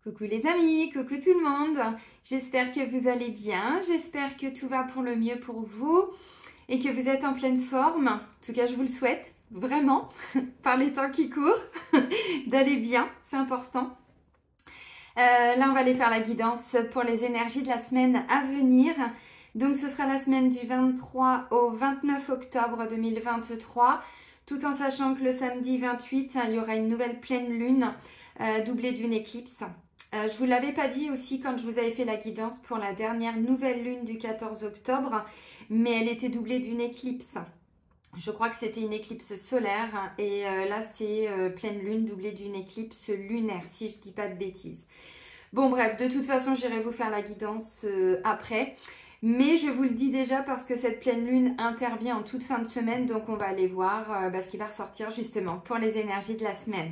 Coucou les amis, coucou tout le monde. J'espère que vous allez bien, j'espère que tout va pour le mieux pour vous et que vous êtes en pleine forme. En tout cas, je vous le souhaite vraiment, par les temps qui courent, d'aller bien, c'est important. Là, on va aller faire la guidance pour les énergies de la semaine à venir. Donc, ce sera la semaine du 23 au 29 octobre 2023, tout en sachant que le samedi 28, il y aura une nouvelle pleine lune doublée d'une éclipse. Je vous l'avais pas dit aussi quand je vous avais fait la guidance pour la dernière nouvelle lune du 14 octobre, mais elle était doublée d'une éclipse. Je crois que c'était une éclipse solaire et là c'est pleine lune doublée d'une éclipse lunaire, si je dis pas de bêtises. Bon bref, de toute façon j'irai vous faire la guidance après. Mais je vous le dis déjà parce que cette pleine lune intervient en toute fin de semaine, donc on va aller voir ce qui va ressortir justement pour les énergies de la semaine.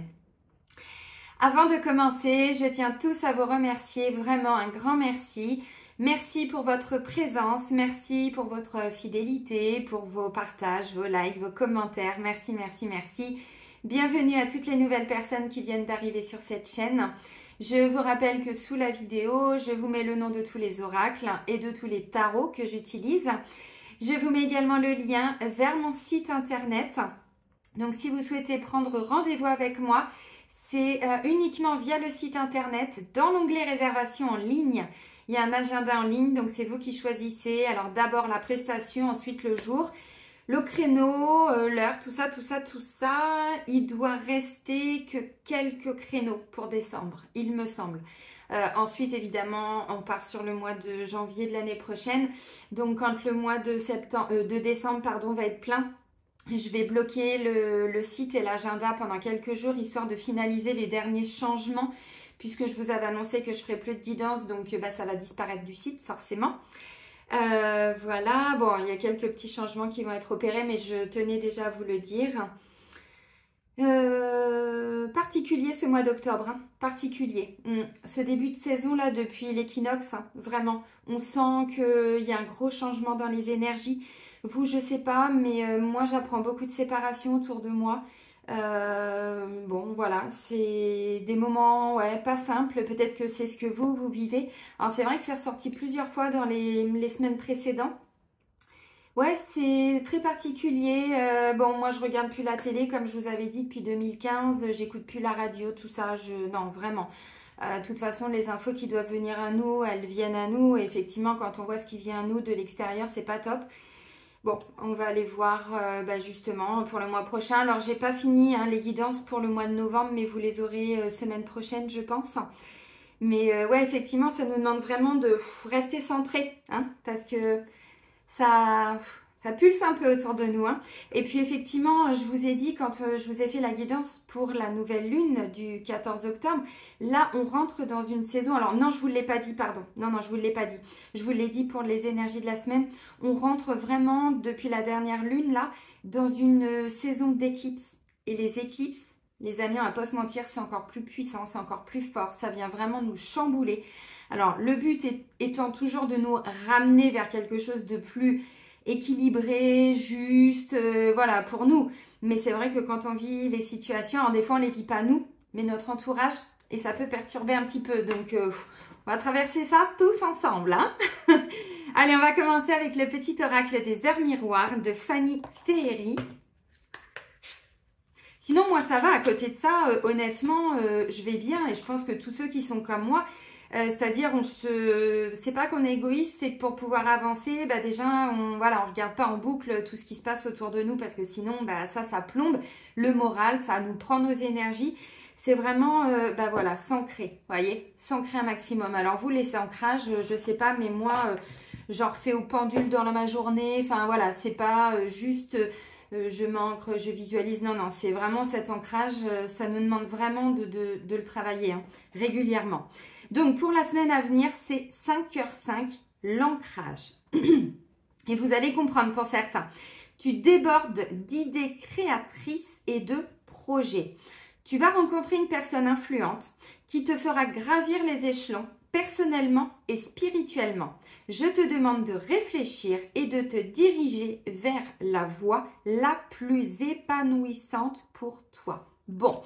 Avant de commencer, je tiens tous à vous remercier, vraiment un grand merci. Merci pour votre présence, merci pour votre fidélité, pour vos partages, vos likes, vos commentaires. Merci, merci, merci. Bienvenue à toutes les nouvelles personnes qui viennent d'arriver sur cette chaîne. Je vous rappelle que sous la vidéo, je vous mets le nom de tous les oracles et de tous les tarots que j'utilise. Je vous mets également le lien vers mon site internet. Donc si vous souhaitez prendre rendez-vous avec moi, c'est uniquement via le site internet. Dans l'onglet réservation en ligne, il y a un agenda en ligne, donc c'est vous qui choisissez. Alors d'abord la prestation, ensuite le jour, le créneau, l'heure, tout ça. Il doit rester que quelques créneaux pour décembre, il me semble. Ensuite, évidemment, on part sur le mois de janvier de l'année prochaine. Donc quand le mois de décembre va être plein, je vais bloquer le site et l'agenda pendant quelques jours, histoire de finaliser les derniers changements, puisque je vous avais annoncé que je ferai plus de guidance, donc ça va disparaître du site forcément. Voilà, bon, il y a quelques petits changements qui vont être opérés, mais je tenais déjà à vous le dire. Particulier ce mois d'octobre, hein, particulier. Ce début de saison là, depuis l'équinoxe, hein, vraiment, on sent qu'il y a un gros changement dans les énergies. Vous, je sais pas, mais moi, j'apprends beaucoup de séparation autour de moi. Bon, voilà, c'est des moments, ouais, pas simples. Peut-être que c'est ce que vous vivez. Alors, c'est vrai que c'est ressorti plusieurs fois dans les semaines précédentes. Ouais, c'est très particulier. Bon, moi, je regarde plus la télé, comme je vous avais dit, depuis 2015. J'écoute plus la radio, tout ça. Non, vraiment. De toute façon, les infos qui doivent venir à nous, elles viennent à nous. Et effectivement, quand on voit ce qui vient à nous de l'extérieur, c'est pas top. Bon, on va aller voir justement pour le mois prochain. Alors, j'ai pas fini les guidances pour le mois de novembre, mais vous les aurez semaine prochaine, je pense. Mais ouais, effectivement, ça nous demande vraiment de rester centré, hein, parce que ça pulse un peu autour de nous. Hein. Et puis, effectivement, je vous ai dit, quand je vous ai fait la guidance pour la nouvelle lune du 14 octobre, là, on rentre dans une saison. Alors, non, je ne vous l'ai pas dit, pardon. Non, je ne vous l'ai pas dit. Je vous l'ai dit pour les énergies de la semaine. On rentre vraiment, depuis la dernière lune, là, dans une saison d'éclipses. Et les éclipses, les amis, on va pas se mentir, c'est encore plus puissant, c'est encore plus fort. Ça vient vraiment nous chambouler. Alors, le but étant toujours de nous ramener vers quelque chose de plus équilibré, juste, voilà, pour nous. Mais c'est vrai que quand on vit les situations, alors des fois on les vit pas nous, mais notre entourage, et ça peut perturber un petit peu. Donc, on va traverser ça tous ensemble. Hein. Allez, on va commencer avec le petit oracle des heures miroirs de Fanny Féerie. Sinon, moi, ça va. À côté de ça, honnêtement, je vais bien. Et je pense que tous ceux qui sont comme moi, c'est-à-dire, c'est pas qu'on est égoïste, c'est que pour pouvoir avancer, déjà, on regarde pas en boucle tout ce qui se passe autour de nous, parce que sinon, ça plombe le moral, ça nous prend nos énergies. C'est vraiment, voilà, s'ancrer, voyez, s'ancrer un maximum. Alors, vous, les ancrages, je sais pas, mais moi, j'en refais au pendule dans ma journée. Enfin, voilà, c'est pas juste... je m'ancre, je visualise. Non, c'est vraiment cet ancrage. Ça nous demande vraiment de le travailler régulièrement. Donc, pour la semaine à venir, c'est 5h05, l'ancrage. Et vous allez comprendre pour certains. Tu débordes d'idées créatrices et de projets. Tu vas rencontrer une personne influente qui te fera gravir les échelons personnellement et spirituellement. Je te demande de réfléchir et de te diriger vers la voie la plus épanouissante pour toi. Bon,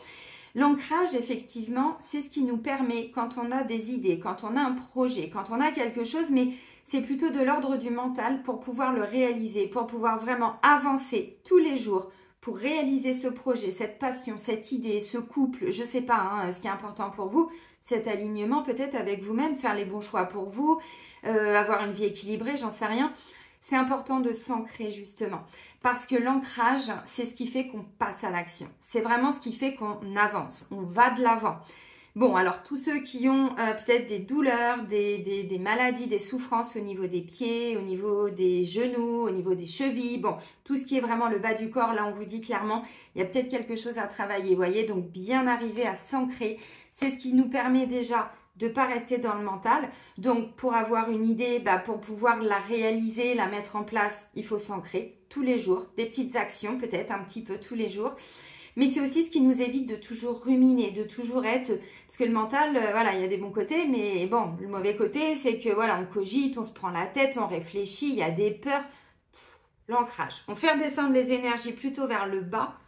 L'ancrage, effectivement, c'est ce qui nous permet, quand on a des idées, quand on a un projet, quand on a quelque chose, mais c'est plutôt de l'ordre du mental pour pouvoir le réaliser, pour pouvoir vraiment avancer tous les jours, pour réaliser ce projet, cette passion, cette idée, ce couple, je ne sais pas, hein, ce qui est important pour vous, cet alignement peut-être avec vous-même, faire les bons choix pour vous, avoir une vie équilibrée, j'en sais rien. C'est important de s'ancrer justement parce que l'ancrage, c'est ce qui fait qu'on passe à l'action. C'est vraiment ce qui fait qu'on avance, on va de l'avant. Bon, alors tous ceux qui ont peut-être des douleurs, des maladies, des souffrances au niveau des pieds, au niveau des genoux, au niveau des chevilles, bon, tout ce qui est vraiment le bas du corps, là on vous dit clairement, il y a peut-être quelque chose à travailler, vous voyez, donc bien arriver à s'ancrer, c'est ce qui nous permet déjà de ne pas rester dans le mental. Donc, pour avoir une idée, pour pouvoir la réaliser, la mettre en place, il faut s'ancrer tous les jours. Des petites actions, peut-être un petit peu tous les jours. Mais c'est aussi ce qui nous évite de toujours ruminer, de toujours être... Parce que le mental, voilà, il y a des bons côtés, mais bon, le mauvais côté, c'est que voilà, on cogite, on se prend la tête, on réfléchit, il y a des peurs. L'ancrage. On fait redescendre les énergies plutôt vers le bas.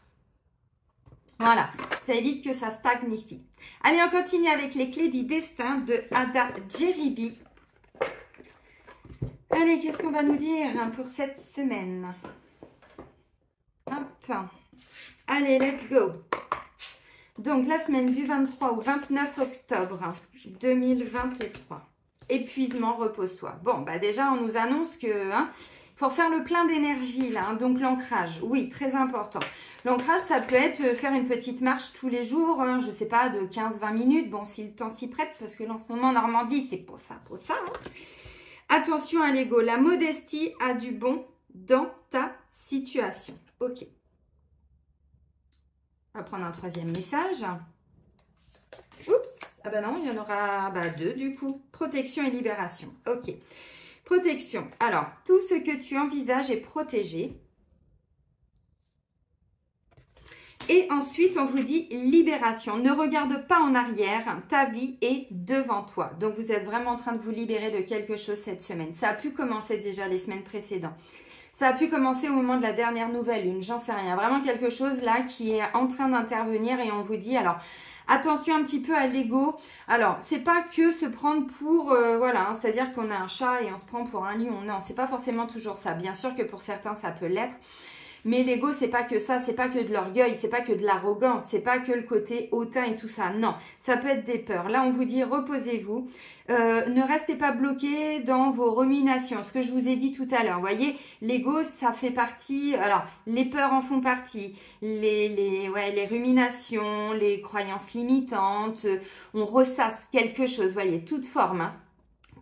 Voilà, ça évite que ça stagne ici. Allez, on continue avec les clés du destin de Ada Jeribi. Allez, qu'est-ce qu'on va nous dire pour cette semaine? Hop. Allez, let's go. Donc, la semaine du 23 au 29 octobre 2023. Épuisement, repose-toi. Bon, déjà, on nous annonce que... faut faire le plein d'énergie là, donc l'ancrage, oui, très important. L'ancrage, ça peut être faire une petite marche tous les jours, je ne sais pas, de 15-20 minutes, bon, si le temps s'y prête, parce que là, en ce moment, en Normandie, c'est pour ça, Attention à l'ego, la modestie a du bon dans ta situation. Ok. On va prendre un troisième message. Oups, ah bah non, il y en aura deux du coup. Protection et libération, ok. Protection. Alors, tout ce que tu envisages est protégé. Et ensuite, on vous dit libération. Ne regarde pas en arrière. Ta vie est devant toi. Donc, vous êtes vraiment en train de vous libérer de quelque chose cette semaine. Ça a pu commencer déjà les semaines précédentes. Ça a pu commencer au moment de la dernière nouvelle, j'en sais rien. Vraiment quelque chose là qui est en train d'intervenir et on vous dit alors... Attention un petit peu à l'ego. Alors, c'est pas que se prendre pour... voilà, c'est-à-dire qu'on a un chat et on se prend pour un lion. Non, c'est pas forcément toujours ça. Bien sûr que pour certains, ça peut l'être. Mais l'ego, c'est pas que ça. C'est pas que de l'orgueil. C'est pas que de l'arrogance. C'est pas que le côté hautain et tout ça. Non, ça peut être des peurs. Là, on vous dit, reposez-vous. Ne restez pas bloqué dans vos ruminations. Ce que je vous ai dit tout à l'heure. Vous voyez, l'ego, ça fait partie... Alors, les peurs en font partie. Les ruminations, les croyances limitantes. On ressasse quelque chose. Vous voyez, toute forme.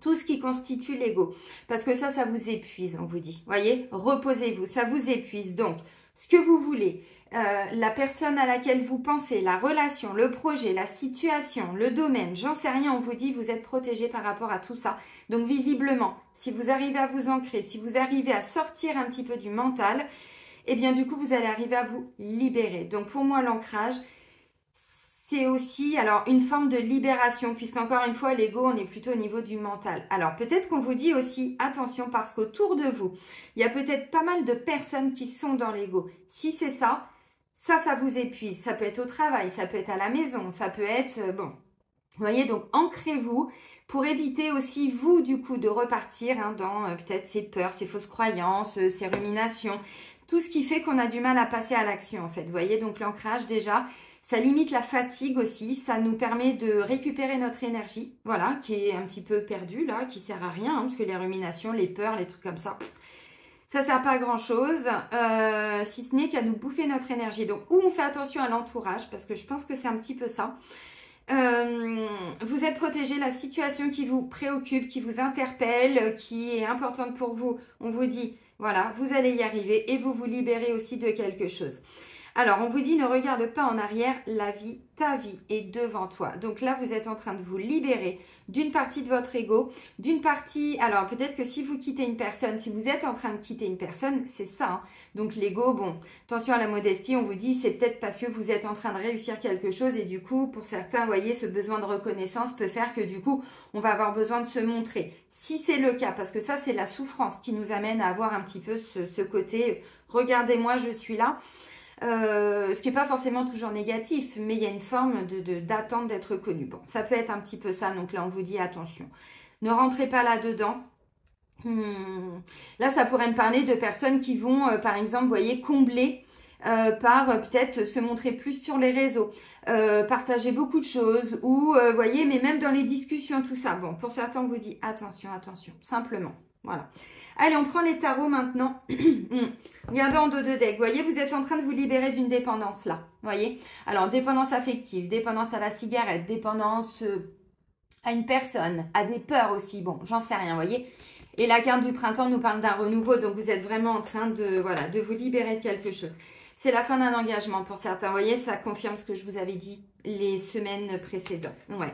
Tout ce qui constitue l'ego. Parce que ça vous épuise, on vous dit. Vous voyez, reposez-vous. Ça vous épuise. Donc, ce que vous voulez... la personne à laquelle vous pensez, la relation, le projet, la situation, le domaine, j'en sais rien, on vous dit vous êtes protégé par rapport à tout ça. Donc visiblement, si vous arrivez à vous ancrer, si vous arrivez à sortir un petit peu du mental, eh bien du coup vous allez arriver à vous libérer. Donc pour moi l'ancrage, c'est aussi alors une forme de libération puisqu'encore une fois l'ego on est plutôt au niveau du mental. Alors peut-être qu'on vous dit aussi attention parce qu'autour de vous, il y a peut-être pas mal de personnes qui sont dans l'ego. Si c'est ça, ça vous épuise. Ça peut être au travail, ça peut être à la maison, ça peut être... bon, vous voyez, donc ancrez-vous pour éviter aussi, vous, du coup, de repartir dans peut-être ces peurs, ces fausses croyances, ces ruminations, tout ce qui fait qu'on a du mal à passer à l'action, en fait. Vous voyez, donc l'ancrage, déjà, ça limite la fatigue aussi, ça nous permet de récupérer notre énergie, voilà, qui est un petit peu perdue, là, qui sert à rien, parce que les ruminations, les peurs, les trucs comme ça... Ça ne sert pas à grand chose, si ce n'est qu'à nous bouffer notre énergie. Donc, où on fait attention à l'entourage, parce que je pense que c'est un petit peu ça. Vous êtes protégé, la situation qui vous préoccupe, qui vous interpelle, qui est importante pour vous, on vous dit, voilà, vous allez y arriver et vous vous libérez aussi de quelque chose. Alors, on vous dit, ne regarde pas en arrière, la vie, ta vie est devant toi. Donc là, vous êtes en train de vous libérer d'une partie de votre ego, d'une partie... Alors, peut-être que si vous quittez une personne, si vous êtes en train de quitter une personne, c'est ça. Donc, l'ego, bon, attention à la modestie, on vous dit, c'est peut-être parce que vous êtes en train de réussir quelque chose et du coup, pour certains, vous voyez, ce besoin de reconnaissance peut faire que du coup, on va avoir besoin de se montrer. Si c'est le cas, parce que ça, c'est la souffrance qui nous amène à avoir un petit peu ce côté « regardez-moi, je suis là ». Ce qui n'est pas forcément toujours négatif, mais il y a une forme d'attente d'être connu. Bon, ça peut être un petit peu ça, donc là on vous dit attention. Ne rentrez pas là-dedans. Là, ça pourrait me parler de personnes qui vont, par exemple, vous voyez, combler par peut-être se montrer plus sur les réseaux, partager beaucoup de choses, ou, vous voyez, mais même dans les discussions, tout ça. Bon, pour certains, on vous dit attention, attention, simplement. Voilà. Allez, on prend les tarots maintenant. Regardez en dos de deck. Vous voyez, vous êtes en train de vous libérer d'une dépendance là. Vous voyez? Alors, dépendance affective, dépendance à la cigarette, dépendance à une personne, à des peurs aussi. Bon, j'en sais rien, vous voyez? Et la carte du printemps nous parle d'un renouveau. Donc, vous êtes vraiment en train de, voilà, de vous libérer de quelque chose. C'est la fin d'un engagement pour certains. Vous voyez, ça confirme ce que je vous avais dit les semaines précédentes. Ouais.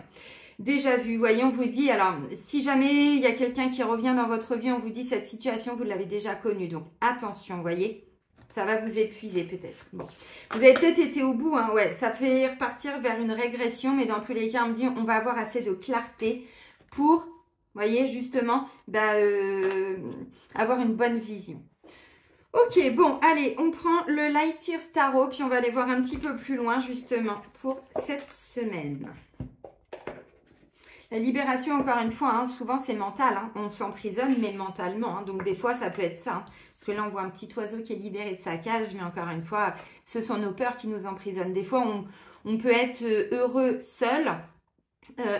Déjà vu, voyez, on vous dit, alors, si jamais il y a quelqu'un qui revient dans votre vie, on vous dit, cette situation, vous l'avez déjà connue. Donc, attention, vous voyez, ça va vous épuiser peut-être. Bon, vous avez peut-être été au bout, hein, ouais, ça fait repartir vers une régression, mais dans tous les cas, on me dit, on va avoir assez de clarté pour, vous voyez, justement, avoir une bonne vision. Ok, bon, allez, on prend le Light Year Tarot, puis on va aller voir un petit peu plus loin, justement, pour cette semaine. La libération, encore une fois, hein, souvent c'est mental. Hein. On s'emprisonne, mais mentalement. Hein. Donc des fois, ça peut être ça. Hein. Parce que là, on voit un petit oiseau qui est libéré de sa cage. Mais encore une fois, ce sont nos peurs qui nous emprisonnent. Des fois, on peut être heureux seul,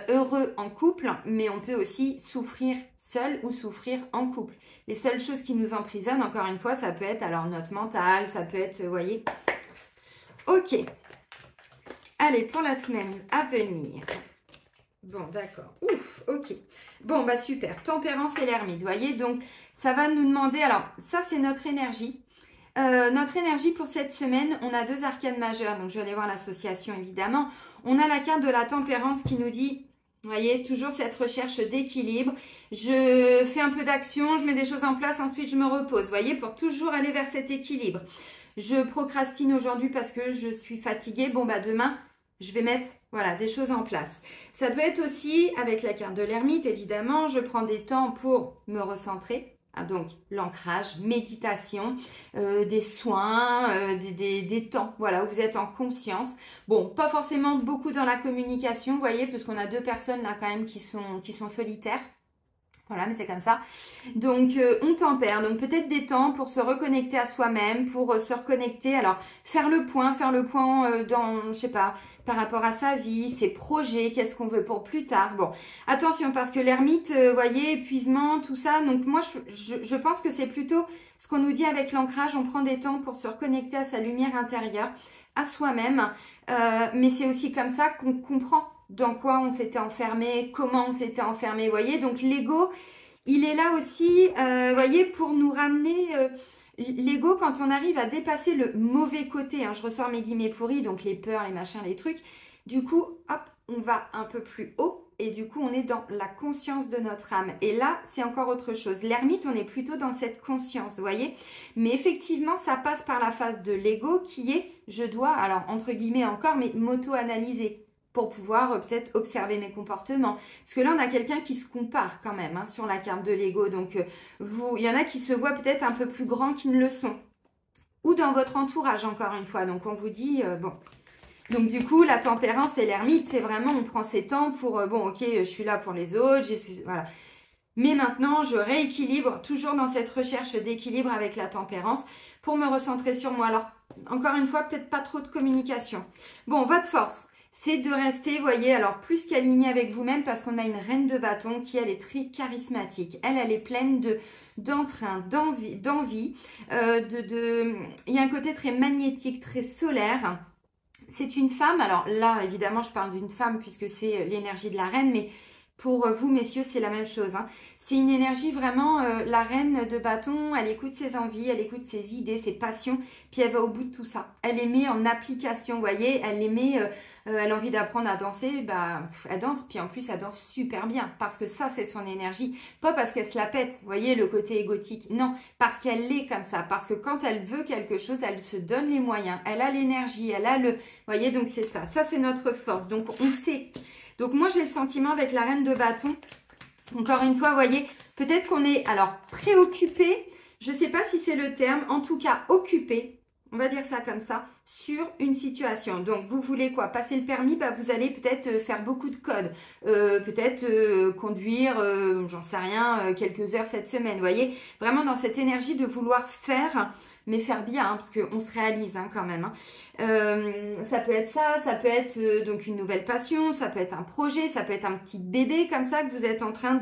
heureux en couple. Mais on peut aussi souffrir seul ou souffrir en couple. Les seules choses qui nous emprisonnent, encore une fois, ça peut être alors notre mental. Ça peut être, vous voyez. Ok. Allez, pour la semaine à venir. Bon, d'accord. Ouf, ok. Bon, bah super. Tempérance et l'ermite, vous voyez. Donc, ça va nous demander... Alors, ça, c'est notre énergie. Notre énergie pour cette semaine, on a deux arcanes majeures. Donc, je vais aller voir l'association, évidemment. On a la carte de la tempérance qui nous dit... Vous voyez, toujours cette recherche d'équilibre. Je fais un peu d'action, je mets des choses en place, ensuite je me repose. Vous voyez, pour toujours aller vers cet équilibre. Je procrastine aujourd'hui parce que je suis fatiguée. Bon, bah demain, je vais mettre... Voilà, des choses en place. Ça peut être aussi, avec la carte de l'ermite, évidemment, je prends des temps pour me recentrer. Ah, donc, l'ancrage, méditation, des soins, des temps, voilà, où vous êtes en conscience. Bon, pas forcément beaucoup dans la communication, vous voyez, parce qu'on a deux personnes là quand même qui sont solitaires. Voilà, mais c'est comme ça. Donc, on tempère. Donc, peut-être des temps pour se reconnecter à soi-même, pour se reconnecter. Alors, faire le point dans, je sais pas, par rapport à sa vie, ses projets, qu'est-ce qu'on veut pour plus tard. Bon, attention, parce que l'ermite, vous voyez, épuisement, tout ça. Donc, moi, je pense que c'est plutôt ce qu'on nous dit avec l'ancrage. On prend des temps pour se reconnecter à sa lumière intérieure, à soi-même. Mais c'est aussi comme ça qu'on comprend dans quoi on s'était enfermé, comment on s'était enfermé, vous voyez. Donc l'ego, il est là aussi, vous voyez, pour nous ramener... l'ego, quand on arrive à dépasser le mauvais côté, hein, je ressors mes guillemets pourris, donc les peurs, les machins, les trucs, du coup, hop, on va un peu plus haut et du coup, on est dans la conscience de notre âme. Et là, c'est encore autre chose. L'ermite, on est plutôt dans cette conscience, vous voyez. Mais effectivement, ça passe par la phase de l'ego qui est, je dois, alors entre guillemets encore, mais m'auto-analyser pour pouvoir peut-être observer mes comportements. Parce que là, on a quelqu'un qui se compare quand même hein, sur la carte de l'ego. Donc, il y en a qui se voient peut-être un peu plus grands qu'ils ne le sont. Ou dans votre entourage, encore une fois. Donc, on vous dit, bon... Donc, du coup, la tempérance et l'ermite, c'est vraiment, on prend ses temps pour, bon, ok, je suis là pour les autres, voilà. Mais maintenant, je rééquilibre, toujours dans cette recherche d'équilibre avec la tempérance, pour me recentrer sur moi. Alors, encore une fois, peut-être pas trop de communication. Bon, votre force, c'est de rester, vous voyez, alors plus qu'aligné avec vous-même, parce qu'on a une reine de bâton qui, elle, est très charismatique. Elle est pleine d'entrain, d'envie, il y a un côté très magnétique, très solaire. C'est une femme, alors là, évidemment, je parle d'une femme puisque c'est l'énergie de la reine, mais pour vous, messieurs, c'est la même chose. Hein. C'est une énergie vraiment, la reine de bâton, elle écoute ses envies, elle écoute ses idées, ses passions, puis elle va au bout de tout ça. Elle les met en application, vous voyez, elle les met... elle a envie d'apprendre à danser, bah, elle danse, puis en plus elle danse super bien, parce que ça c'est son énergie, pas parce qu'elle se la pète, vous voyez le côté égotique, non, parce qu'elle est comme ça, parce que quand elle veut quelque chose, elle se donne les moyens, elle a l'énergie, elle a le, vous voyez, donc c'est ça c'est notre force, donc on sait, donc moi j'ai le sentiment avec la reine de bâton, encore une fois, vous voyez, peut-être qu'on est, alors préoccupé, je sais pas si c'est le terme, en tout cas occupé, on va dire ça comme ça, sur une situation. Donc, vous voulez quoi? Passer le permis, bah, vous allez peut-être faire beaucoup de codes, peut-être conduire, j'en sais rien, quelques heures cette semaine, vous voyez? Vraiment dans cette énergie de vouloir faire, mais faire bien, hein, parce qu'on se réalise hein, quand même. Hein. Ça peut être ça peut être donc une nouvelle passion, ça peut être un projet, ça peut être un petit bébé comme ça que vous êtes en train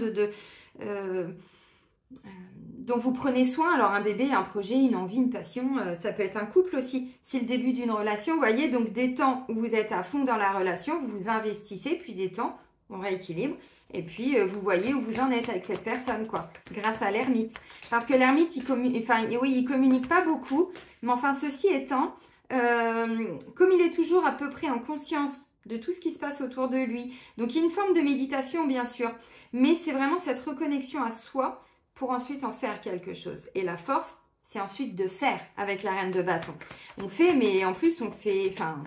dont vous prenez soin. Alors un bébé, un projet, une envie, une passion, ça peut être un couple aussi. C'est le début d'une relation, vous voyez, donc des temps où vous êtes à fond dans la relation, vous vous investissez, puis des temps, on rééquilibre, et puis vous voyez où vous en êtes avec cette personne, quoi, grâce à l'ermite. Parce que l'ermite, il communique pas beaucoup, mais enfin, ceci étant, comme il est toujours à peu près en conscience de tout ce qui se passe autour de lui, donc il y a une forme de méditation, bien sûr, mais c'est vraiment cette reconnexion à soi, pour ensuite en faire quelque chose. Et la force, c'est ensuite de faire avec la reine de bâton. On fait, mais en plus, on fait... Enfin,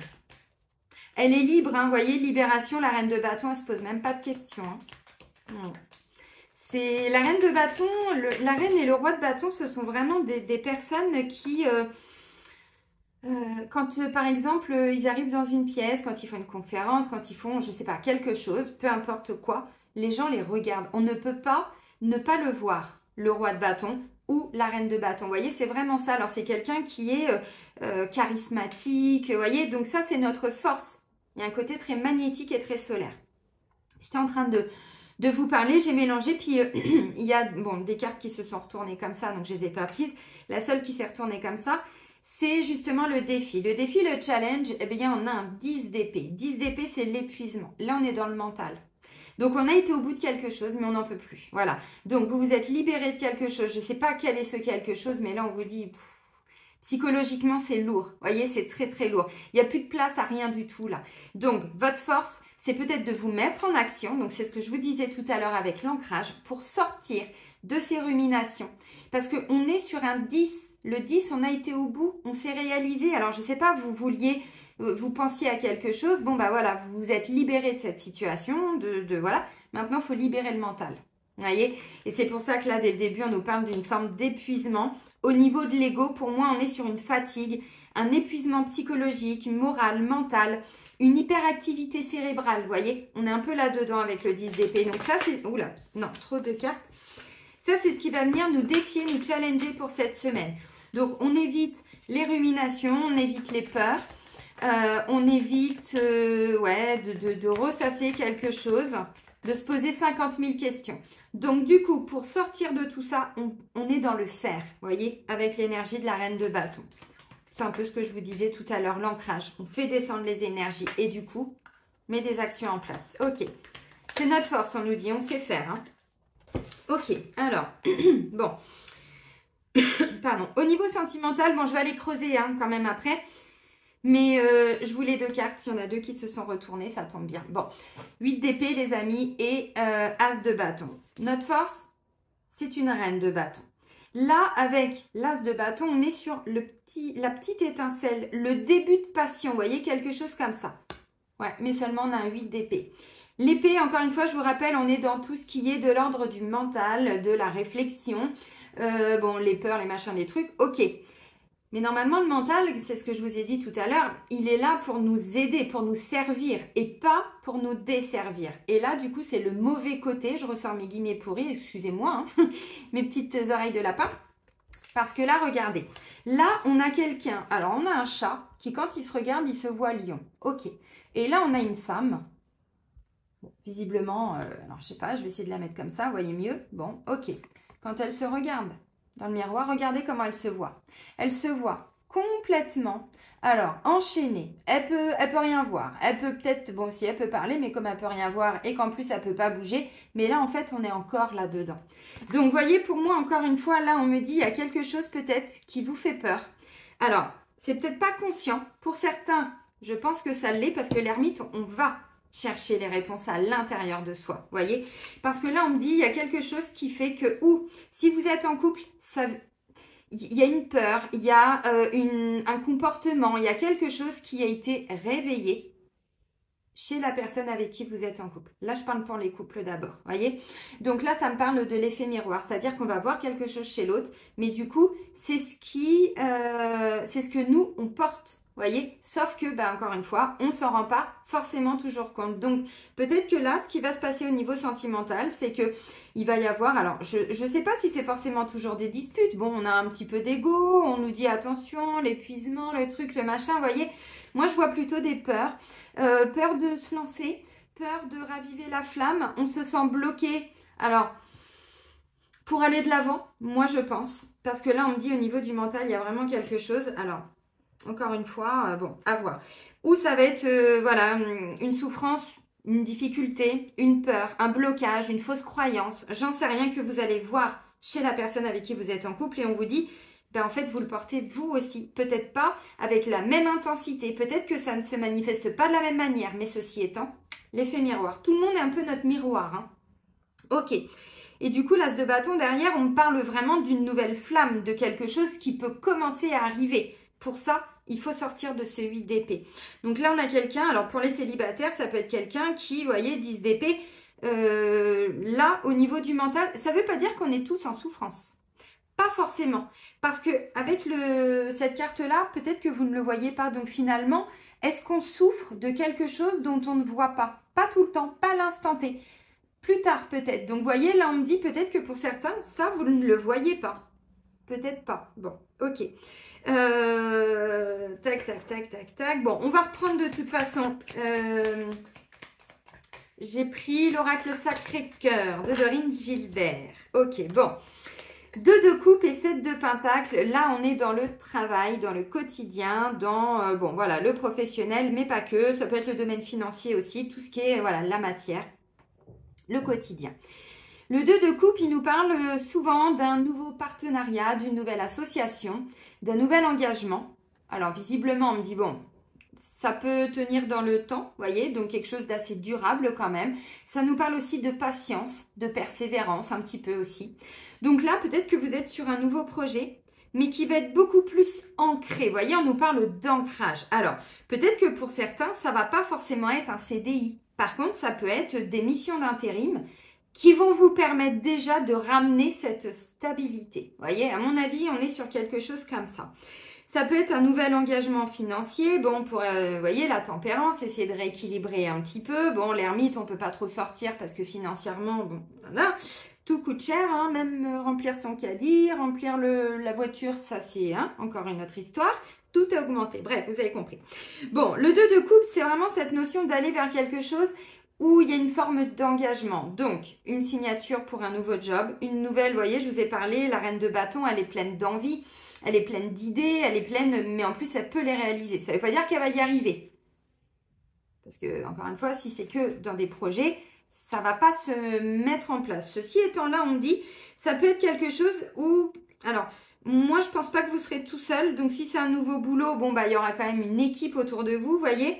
elle est libre, hein, vous voyez, libération, la reine de bâton, elle ne se pose même pas de questions. Hein. C'est la reine de bâton, la reine et le roi de bâton, ce sont vraiment des personnes qui... quand, par exemple, ils arrivent dans une pièce, quand ils font une conférence, quand ils font, je ne sais pas, quelque chose, peu importe quoi, les gens les regardent. On ne peut pas ne pas le voir. Le roi de bâton ou la reine de bâton. Vous voyez, c'est vraiment ça. Alors, c'est quelqu'un qui est charismatique. Vous voyez, donc ça, c'est notre force. Il y a un côté très magnétique et très solaire. J'étais en train de vous parler, j'ai mélangé. Puis, il y a des cartes qui se sont retournées comme ça, donc je ne les ai pas prises. La seule qui s'est retournée comme ça, c'est justement le défi. Le défi, le challenge, eh bien, on a un 10 d'épée. 10 d'épée, c'est l'épuisement. Là, on est dans le mental. Donc, on a été au bout de quelque chose, mais on n'en peut plus. Voilà. Donc, vous vous êtes libéré de quelque chose. Je ne sais pas quel est ce quelque chose, mais là, on vous dit, psychologiquement, c'est lourd. Vous voyez, c'est très, très lourd. Il n'y a plus de place à rien du tout, là. Donc, votre force, c'est peut-être de vous mettre en action. Donc, c'est ce que je vous disais tout à l'heure avec l'ancrage pour sortir de ces ruminations. Parce qu'on est sur un 10. Le 10, on a été au bout. On s'est réalisé. Alors, je ne sais pas, vous pensiez à quelque chose, bon bah voilà, vous vous êtes libéré de cette situation, voilà, maintenant il faut libérer le mental, vous voyez, et c'est pour ça que là, dès le début, on nous parle d'une forme d'épuisement, au niveau de l'ego, pour moi, on est sur une fatigue, un épuisement psychologique, moral, mental, une hyperactivité cérébrale, vous voyez, on est un peu là-dedans avec le 10 d'épée, donc ça c'est, oula, non, trop de cartes, ça c'est ce qui va venir nous défier, nous challenger pour cette semaine, donc on évite les ruminations, on évite les peurs, on évite de ressasser quelque chose, de se poser 50 000 questions. Donc, du coup, pour sortir de tout ça, on est dans le faire, vous voyez, avec l'énergie de la reine de bâton. C'est un peu ce que je vous disais tout à l'heure, l'ancrage. On fait descendre les énergies et du coup, on met des actions en place. Ok, c'est notre force, on nous dit, on sait faire. Hein. Ok, alors, bon. Pardon. Au niveau sentimental, bon, je vais aller creuser hein, quand même après. Mais je voulais deux cartes, il y en a deux qui se sont retournées, ça tombe bien. Bon, 8 d'épée les amis et As de bâton. Notre force, c'est une reine de bâton. Là, avec l'As de bâton, on est sur la petite étincelle, le début de passion, vous voyez, quelque chose comme ça. Ouais, mais seulement on a un 8 d'épée. L'épée, encore une fois, je vous rappelle, on est dans tout ce qui est de l'ordre du mental, de la réflexion. Les peurs, les machins, les trucs, ok. Mais normalement, le mental, c'est ce que je vous ai dit tout à l'heure, il est là pour nous aider, pour nous servir et pas pour nous desservir. Et là, du coup, c'est le mauvais côté. Je ressors mes guillemets pourris, excusez-moi, hein, mes petites oreilles de lapin. Parce que là, regardez, là, on a quelqu'un, alors on a un chat qui, quand il se regarde, il se voit lion. Ok. Et là, on a une femme. Bon, visiblement, alors je sais pas, je vais essayer de la mettre comme ça, vous voyez mieux. Bon, ok. Quand elle se regarde dans le miroir, regardez comment elle se voit. Elle se voit complètement, alors, enchaînée. Elle peut rien voir. Elle peut peut-être, bon, si elle peut parler, mais comme elle peut rien voir et qu'en plus, elle peut pas bouger. Mais là, en fait, on est encore là-dedans. Donc, vous voyez, pour moi, encore une fois, là, on me dit, il y a quelque chose peut-être qui vous fait peur. Alors, c'est peut-être pas conscient. Pour certains, je pense que ça l'est parce que l'ermite, on va chercher les réponses à l'intérieur de soi, vous voyez. Parce que là, on me dit, il y a quelque chose qui fait que, ou si vous êtes en couple, il y a une peur, il y a un comportement, il y a quelque chose qui a été réveillé chez la personne avec qui vous êtes en couple. Là, je parle pour les couples d'abord, voyez. Donc là, ça me parle de l'effet miroir, c'est-à-dire qu'on va voir quelque chose chez l'autre, mais du coup, c'est ce que nous, on porte, voyez. Sauf que, bah, encore une fois, on ne s'en rend pas forcément toujours compte. Donc, peut-être que là, ce qui va se passer au niveau sentimental, c'est que il va y avoir, alors, je ne sais pas si c'est forcément toujours des disputes. Bon, on a un petit peu d'ego, on nous dit attention, l'épuisement, le truc, le machin, voyez. Moi, je vois plutôt des peurs. Peur de se lancer, peur de raviver la flamme. On se sent bloqué. Alors, pour aller de l'avant, moi, je pense. Parce que là, on me dit au niveau du mental, il y a vraiment quelque chose. Alors, encore une fois, bon, à voir. Ou ça va être, voilà, une souffrance, une difficulté, une peur, un blocage, une fausse croyance. J'en sais rien que vous allez voir chez la personne avec qui vous êtes en couple et on vous dit... Ben en fait, vous le portez vous aussi. Peut-être pas avec la même intensité. Peut-être que ça ne se manifeste pas de la même manière. Mais ceci étant, l'effet miroir. Tout le monde est un peu notre miroir. Hein. Ok. Et du coup, l'as de bâton derrière, on parle vraiment d'une nouvelle flamme, de quelque chose qui peut commencer à arriver. Pour ça, il faut sortir de ce 8 d'épée. Donc là, on a quelqu'un, alors pour les célibataires, ça peut être quelqu'un qui, vous voyez, 10 d'épée. Là, au niveau du mental, ça ne veut pas dire qu'on est tous en souffrance. Pas forcément, parce que avec cette carte-là, peut-être que vous ne le voyez pas. Donc finalement, est-ce qu'on souffre de quelque chose dont on ne voit pas? Pas tout le temps, pas à l'instant T. Plus tard peut-être. Donc vous voyez, là on me dit peut-être que pour certains, ça vous ne le voyez pas. Peut-être pas. Bon, ok. Tac, tac, tac, tac, tac. Bon, on va reprendre de toute façon. J'ai pris l'oracle Sacré-Cœur de Dorine Gilbert. Ok, bon. 2 de coupe et 7 de pentacle. Là, on est dans le travail, dans le quotidien, dans bon voilà le professionnel, mais pas que. Ça peut être le domaine financier aussi, tout ce qui est voilà la matière, le quotidien. Le 2 de coupe, il nous parle souvent d'un nouveau partenariat, d'une nouvelle association, d'un nouvel engagement. Alors visiblement, on me dit bon, ça peut tenir dans le temps, vous voyez, donc quelque chose d'assez durable quand même. Ça nous parle aussi de patience, de persévérance un petit peu aussi. Donc là, peut-être que vous êtes sur un nouveau projet, mais qui va être beaucoup plus ancré. Vous voyez, on nous parle d'ancrage. Alors, peut-être que pour certains, ça ne va pas forcément être un CDI. Par contre, ça peut être des missions d'intérim qui vont vous permettre déjà de ramener cette stabilité. Vous voyez, à mon avis, on est sur quelque chose comme ça. Ça peut être un nouvel engagement financier. Bon, pour, vous voyez, la tempérance, essayer de rééquilibrer un petit peu. Bon, l'ermite, on ne peut pas trop sortir parce que financièrement, bon, voilà, tout coûte cher. Hein, même remplir son caddie, remplir la voiture, ça c'est encore une autre histoire. Tout a augmenté. Bref, vous avez compris. Bon, le 2 de coupe, c'est vraiment cette notion d'aller vers quelque chose où il y a une forme d'engagement. Donc, une signature pour un nouveau job, une nouvelle, vous voyez, je vous ai parlé, la reine de bâton, elle est pleine d'envie. Elle est pleine d'idées, elle est pleine, mais en plus, elle peut les réaliser. Ça ne veut pas dire qu'elle va y arriver. Parce que, encore une fois, si c'est que dans des projets, ça ne va pas se mettre en place. Ceci étant là, on dit, ça peut être quelque chose où... Alors, moi, je ne pense pas que vous serez tout seul. Donc, si c'est un nouveau boulot, bon, bah, il y aura quand même une équipe autour de vous, vous voyez.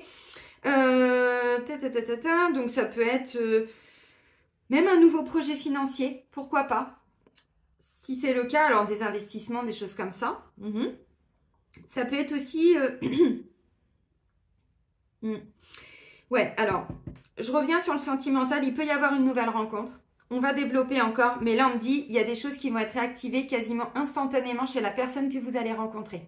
Donc, ça peut être même un nouveau projet financier. Pourquoi pas? Si c'est le cas, alors des investissements, des choses comme ça. Ça peut être aussi... Ouais, alors, je reviens sur le sentimental. Il peut y avoir une nouvelle rencontre. On va développer encore. Mais là, on me dit, il y a des choses qui vont être réactivées quasiment instantanément chez la personne que vous allez rencontrer.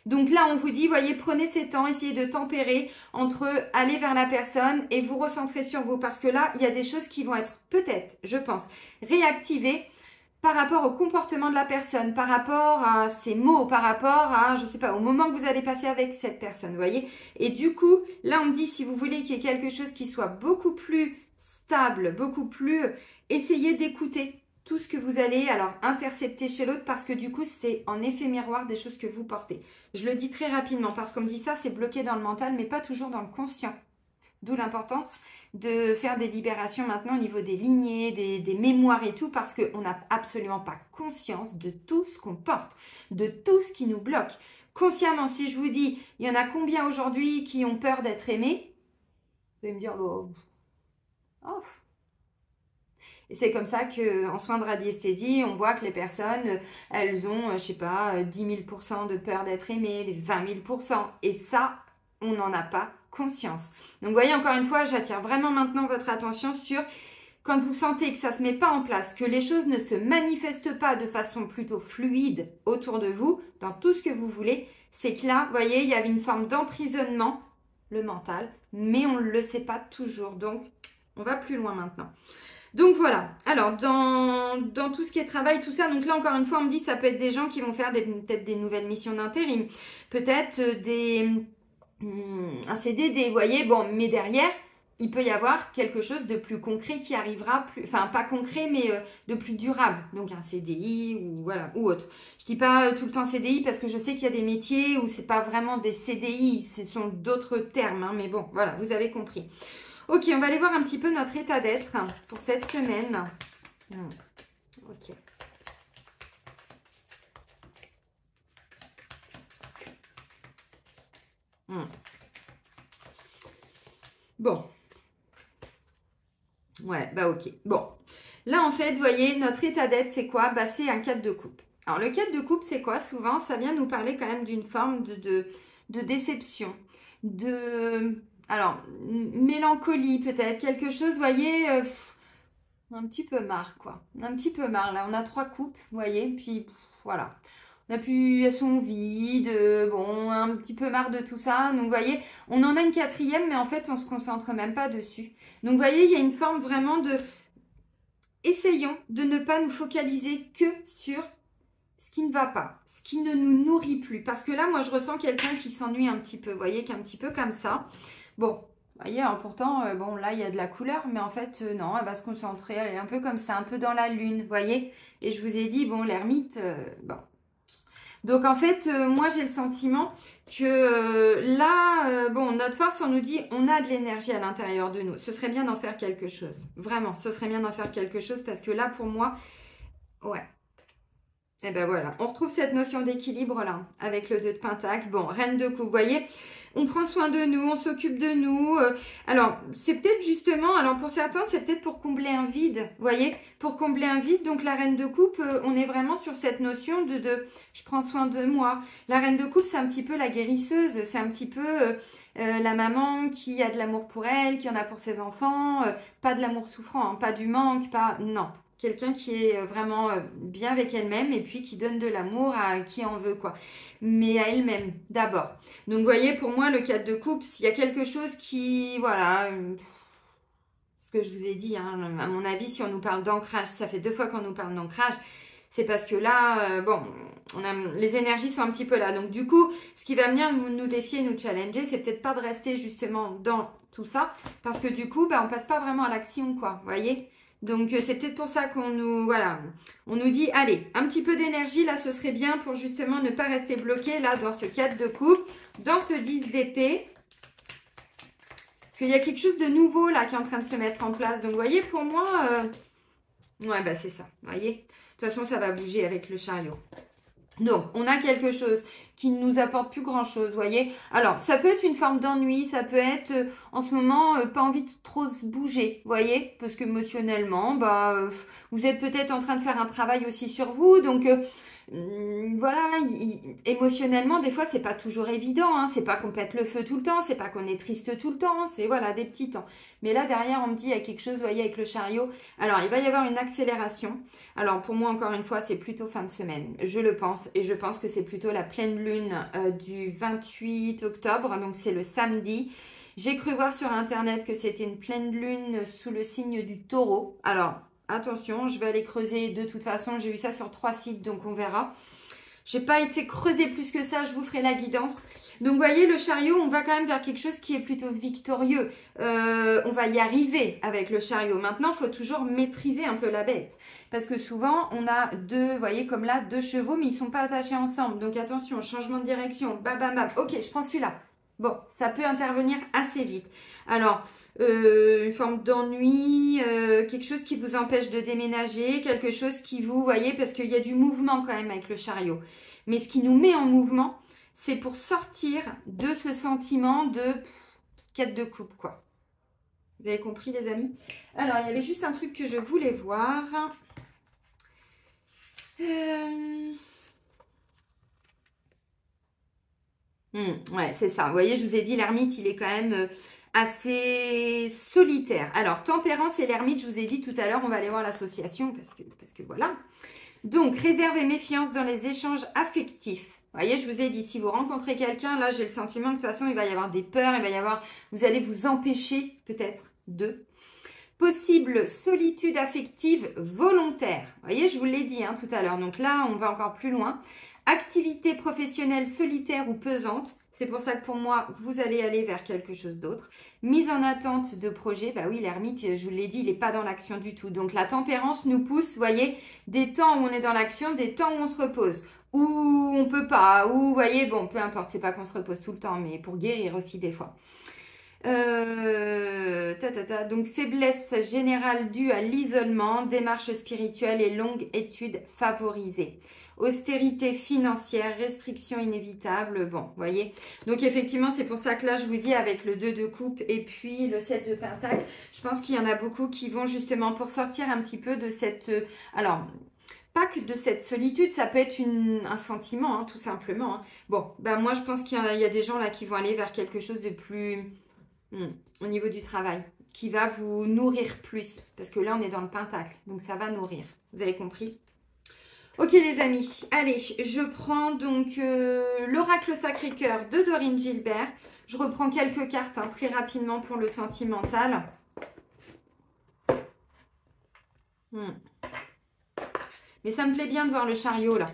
Donc là, on vous dit, voyez, prenez ces temps, essayez de tempérer entre aller vers la personne et vous recentrer sur vous. Parce que là, il y a des choses qui vont être peut-être, je pense, réactivées par rapport au comportement de la personne, par rapport à ses mots, par rapport à, je sais pas, au moment que vous allez passer avec cette personne, vous voyez. Et du coup, là, on me dit, si vous voulez qu'il y ait quelque chose qui soit beaucoup plus stable, beaucoup plus... Essayez d'écouter tout ce que vous allez alors intercepter chez l'autre parce que du coup, c'est en effet miroir des choses que vous portez. Je le dis très rapidement parce qu'on me dit ça, c'est bloqué dans le mental, mais pas toujours dans le conscient. D'où l'importance de faire des libérations maintenant au niveau des lignées, des mémoires et tout, parce qu'on n'a absolument pas conscience de tout ce qu'on porte, de tout ce qui nous bloque. Consciemment, si je vous dis, il y en a combien aujourd'hui qui ont peur d'être aimés? Vous allez me dire, oh. Et c'est comme ça qu'en soins de radiesthésie, on voit que les personnes, elles ont, je sais pas, 10 000% de peur d'être aimées, 20 000%. Et ça, on n'en a pas conscience. Donc, vous voyez, encore une fois, j'attire vraiment maintenant votre attention sur quand vous sentez que ça ne se met pas en place, que les choses ne se manifestent pas de façon plutôt fluide autour de vous, dans tout ce que vous voulez, c'est que là, vous voyez, il y avait une forme d'emprisonnement, le mental, mais on ne le sait pas toujours. Donc, on va plus loin maintenant. Donc voilà, alors dans tout ce qui est travail, tout ça, donc là encore une fois on me dit ça peut être des gens qui vont faire peut-être des nouvelles missions d'intérim, peut-être un CDD, vous voyez, bon, mais derrière, il peut y avoir quelque chose de plus concret qui arrivera, enfin pas concret, mais de plus durable, donc un CDI ou voilà, ou autre. Je dis pas tout le temps CDI parce que je sais qu'il y a des métiers où c'est pas vraiment des CDI, ce sont d'autres termes, hein, mais bon, voilà, vous avez compris. Ok, on va aller voir un petit peu notre état d'être pour cette semaine. Ok. Bon. Ouais, bah ok. Bon. Là, en fait, vous voyez, notre état d'être, c'est quoi? Bah, c'est un 4 de coupe. Alors, le 4 de coupe, c'est quoi? Souvent, ça vient nous parler quand même d'une forme de déception, alors, mélancolie peut-être, quelque chose, vous voyez, un petit peu marre, quoi. Un petit peu marre, là. On a 3 coupes, vous voyez, puis voilà. Elles sont vides, bon, un petit peu marre de tout ça. Donc, vous voyez, on en a une 4e, mais en fait, on ne se concentre même pas dessus. Donc, vous voyez, il y a une forme vraiment de... Essayons de ne pas nous focaliser que sur ce qui ne va pas, ce qui ne nous nourrit plus. Parce que là, moi, je ressens quelqu'un qui s'ennuie un petit peu, vous voyez, qui est un petit peu comme ça. Bon, vous voyez, alors pourtant, bon, là, il y a de la couleur, mais en fait, non, elle va se concentrer, elle est un peu comme ça, un peu dans la lune, vous voyez. Et je vous ai dit, bon, l'ermite, bon. Donc, en fait, moi, j'ai le sentiment que là, bon, notre force, on nous dit, on a de l'énergie à l'intérieur de nous. Ce serait bien d'en faire quelque chose. Vraiment, ce serait bien d'en faire quelque chose parce que là, pour moi, ouais. Et ben voilà, on retrouve cette notion d'équilibre là, avec le 2 de Pentacle. Bon, Reine de Coupe, vous voyez, on prend soin de nous, on s'occupe de nous. Alors, c'est peut-être justement, alors pour certains, c'est peut-être pour combler un vide, vous voyez, pour combler un vide. Donc, la Reine de Coupe, on est vraiment sur cette notion de je prends soin de moi. La Reine de Coupe, c'est un petit peu la guérisseuse, c'est un petit peu la maman qui a de l'amour pour elle, qui en a pour ses enfants, pas de l'amour souffrant, hein, pas du manque, pas... Non. Quelqu'un qui est vraiment bien avec elle-même et puis qui donne de l'amour à qui en veut, quoi. Mais à elle-même, d'abord. Donc, vous voyez, pour moi, le 4 de coupe, s'il y a quelque chose qui, voilà, ce que je vous ai dit, hein, à mon avis, si on nous parle d'ancrage, ça fait 2 fois qu'on nous parle d'ancrage, c'est parce que là, bon, les énergies sont un petit peu là. Donc, du coup, ce qui va venir nous défier, nous challenger, c'est peut-être pas de rester justement dans tout ça, parce que du coup, bah, on passe pas vraiment à l'action, quoi, vous voyez. Donc, c'est peut-être pour ça qu'on nous, voilà, on nous dit, allez, un petit peu d'énergie, là, ce serait bien pour justement ne pas rester bloqué, là, dans ce 4 de coupe, dans ce 10 d'épée. Parce qu'il y a quelque chose de nouveau, là, qui est en train de se mettre en place. Donc, vous voyez, pour moi, ouais, bah, c'est ça, vous voyez. De toute façon, ça va bouger avec le chariot. Donc, on a quelque chose qui ne nous apporte plus grand-chose, vous voyez. Alors, ça peut être une forme d'ennui, ça peut être, en ce moment, pas envie de trop se bouger, vous voyez. Parce qu'émotionnellement, bah, vous êtes peut-être en train de faire un travail aussi sur vous. Donc, voilà, émotionnellement, des fois, c'est pas toujours évident. Hein, c'est pas qu'on pète le feu tout le temps, c'est pas qu'on est triste tout le temps. C'est, voilà, des petits temps. Mais là, derrière, on me dit, il y a quelque chose, vous voyez, avec le chariot. Alors, il va y avoir une accélération. Alors, pour moi, encore une fois, c'est plutôt fin de semaine. Je le pense. Et je pense que c'est plutôt la pleine lune du 28 octobre. Donc, c'est le samedi. J'ai cru voir sur Internet que c'était une pleine lune sous le signe du taureau. Alors, attention, je vais aller creuser. De toute façon, j'ai vu ça sur 3 sites, donc on verra. J'ai pas été creusée plus que ça, je vous ferai la guidance. Donc, vous voyez, le chariot, on va quand même vers quelque chose qui est plutôt victorieux. On va y arriver avec le chariot. Maintenant, il faut toujours maîtriser un peu la bête. Parce que souvent, on a 2, vous voyez, comme là, 2 chevaux, mais ils ne sont pas attachés ensemble. Donc, attention, changement de direction, bam, bam, bam. Ok, je prends celui-là. Bon, ça peut intervenir assez vite. Alors, une forme d'ennui, quelque chose qui vous empêche de déménager, quelque chose qui vous, voyez, parce qu'il y a du mouvement quand même avec le chariot. Mais ce qui nous met en mouvement, c'est pour sortir de ce sentiment de quête de coupe, quoi. Vous avez compris, les amis? Alors, il y avait juste un truc que je voulais voir. Ouais, c'est ça. Vous voyez, je vous ai dit, l'ermite, il est quand même assez solitaire. Alors, tempérance et l'ermite, je vous ai dit tout à l'heure, on va aller voir l'association parce que voilà. Donc, réserve et méfiance dans les échanges affectifs. Vous voyez, je vous ai dit, si vous rencontrez quelqu'un, là, j'ai le sentiment que de toute façon, il va y avoir des peurs, il va y avoir, vous allez vous empêcher peut-être de. Possible solitude affective volontaire. Vous voyez, je vous l'ai dit tout à l'heure. Donc là, on va encore plus loin. Activité professionnelle solitaire ou pesante. C'est pour ça que pour moi, vous allez aller vers quelque chose d'autre. Mise en attente de projet. Bah oui, l'ermite, je vous l'ai dit, il n'est pas dans l'action du tout. Donc la tempérance nous pousse, vous voyez, des temps où on est dans l'action, des temps où on se repose. Où on peut pas, ou vous voyez, bon, peu importe, c'est pas qu'on se repose tout le temps, mais pour guérir aussi des fois. Donc faiblesse générale due à l'isolement, démarche spirituelle et longue étude favorisée. Austérité financière, restriction inévitable, bon, vous voyez. Donc effectivement, c'est pour ça que là, je vous dis avec le 2 de coupe et puis le 7 de pentacle, je pense qu'il y en a beaucoup qui vont justement pour sortir un petit peu de cette... alors, pas que de cette solitude, ça peut être un sentiment, tout simplement. Bon, ben moi, je pense qu'il y a des gens là qui vont aller vers quelque chose de plus... au niveau du travail, qui va vous nourrir plus. Parce que là, on est dans le pentacle. Donc, ça va nourrir. Vous avez compris? Ok, les amis. Allez, je prends donc l'oracle Sacré-Cœur de Dorine Gilbert. Je reprends quelques cartes très rapidement pour le sentimental. Mais ça me plaît bien de voir le chariot, là.